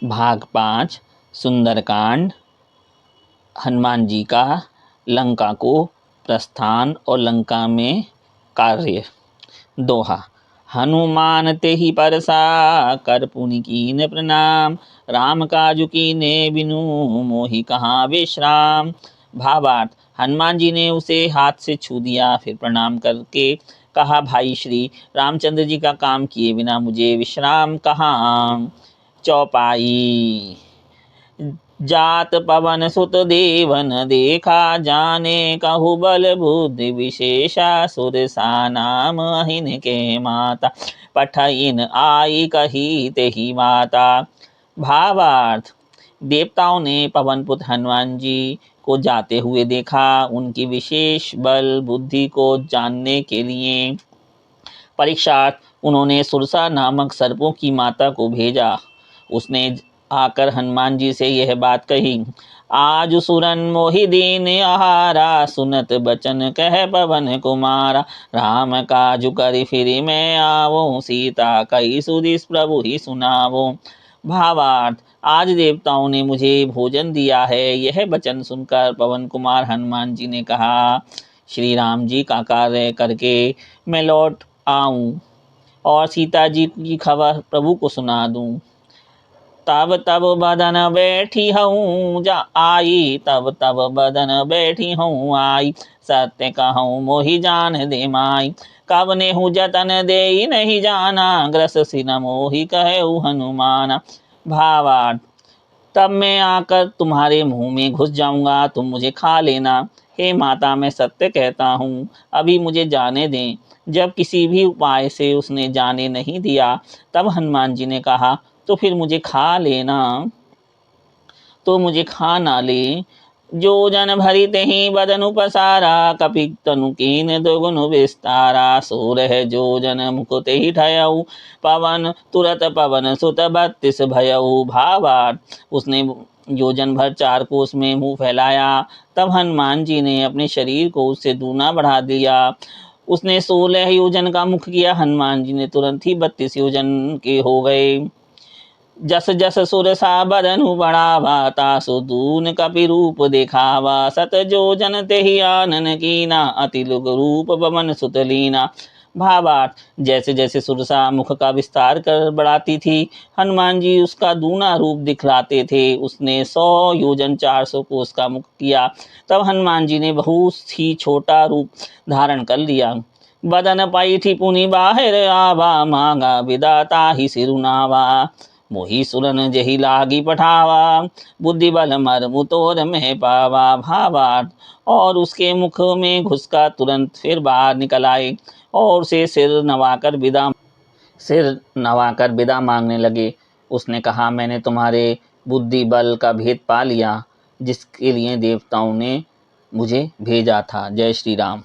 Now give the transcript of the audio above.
भाग 5 सुंदरकांड। हनुमान जी का लंका को प्रस्थान और लंका में कार्य। दोहा। हनुमान तेहि परसा कर पुनि कीन प्रणाम, राम काजु कीने बिनु मोहि कहाँ विश्राम। भावार्थ। हनुमान जी ने उसे हाथ से छू दिया, फिर प्रणाम करके कहा, भाई श्री रामचंद्र जी का काम किए बिना मुझे विश्राम कहाँ। चौपाई। जात पवन सुत देवन देखा, जाने कहु बल बुद्धि विशेषा, सुरसा नाम अहिन के माता, पठइन आई कही तेहि माता। भावार्थ। देवताओं ने पवनपुत्र हनुमान जी को जाते हुए देखा। उनकी विशेष बल बुद्धि को जानने के लिए परीक्षार्थ उन्होंने सुरसा नामक सर्पों की माता को भेजा। उसने आकर हनुमान जी से यह बात कही, आज सुरन मोहि दीन आहारा, सुनत बचन कह पवन कुमारा, राम काजु करि फिरि मैं आवो, सीता कही सुदिस प्रभु ही सुनावो। भावार्थ। आज देवताओं ने मुझे भोजन दिया है। यह वचन सुनकर पवन कुमार हनुमान जी ने कहा, श्री राम जी का कार्य करके मैं लौट आऊं और सीता जी की खबर प्रभु को सुना दूं। तब तब बदन बैठी हूँ जा आई, तब तब बदन बैठी हूँ आई, सत्य कहूँ मोहि जान दे माई, कब ने हूँ जतन दे नहीं जाना, ग्रस सिन मोहि कहु हनुमाना। भावार्थ। तब मैं आकर तुम्हारे मुंह में घुस जाऊंगा, तुम मुझे खा लेना। हे माता, मैं सत्य कहता हूँ, अभी मुझे जाने दें। जब किसी भी उपाय से उसने जाने नहीं दिया, तब हनुमान जी ने कहा, तो फिर मुझे खा लेना। तो मुझे खा ना ले। जो जन भरी तेहि बदनु पसारा, कपि तनु कीन दुगुन विस्तारा, सो रह जो जन मुकुत ही ठयऊ, पवन तुरत पवन सुत 32 भयऊ। भावार्थ। उसने योजन भर 4 कोस में मुंह फैलाया, तब हनुमान जी ने अपने शरीर को उससे दूना बढ़ा दिया। उसने 16 योजन का मुख किया। हनुमान जी ने तुरंत ही 32 योजन के हो गए। जस जस सुरसा बदनु बढ़ावा, तासु दून कपि रूप देखावा, सत जो जन तेहि आनन कीना, अति लुग रूप पवन सुत लीना। भावार्थ। जैसे जैसे सुरसा मुख का विस्तार कर बढ़ाती थी, हनुमान जी उसका दूना रूप दिखलाते थे। उसने 100 योजन 400 कोस का मुख किया, तब हनुमान जी ने बहुत ही छोटा रूप धारण कर लिया। बदन पैठी पुनि बाहिर आवा, मांगा विदाता ही सिरुनावा, मोहि सुरन जहि लागी पठावा, बुद्धि बल मर्मु तोर में पावा। भावार्थ। और उसके मुख में घुसकर तुरंत फिर बाहर निकल आए और उसे सिर नवाकर विदा मांगने लगे। उसने कहा, मैंने तुम्हारे बुद्धि बल का भेद पा लिया, जिसके लिए देवताओं ने मुझे भेजा था। जय श्री राम।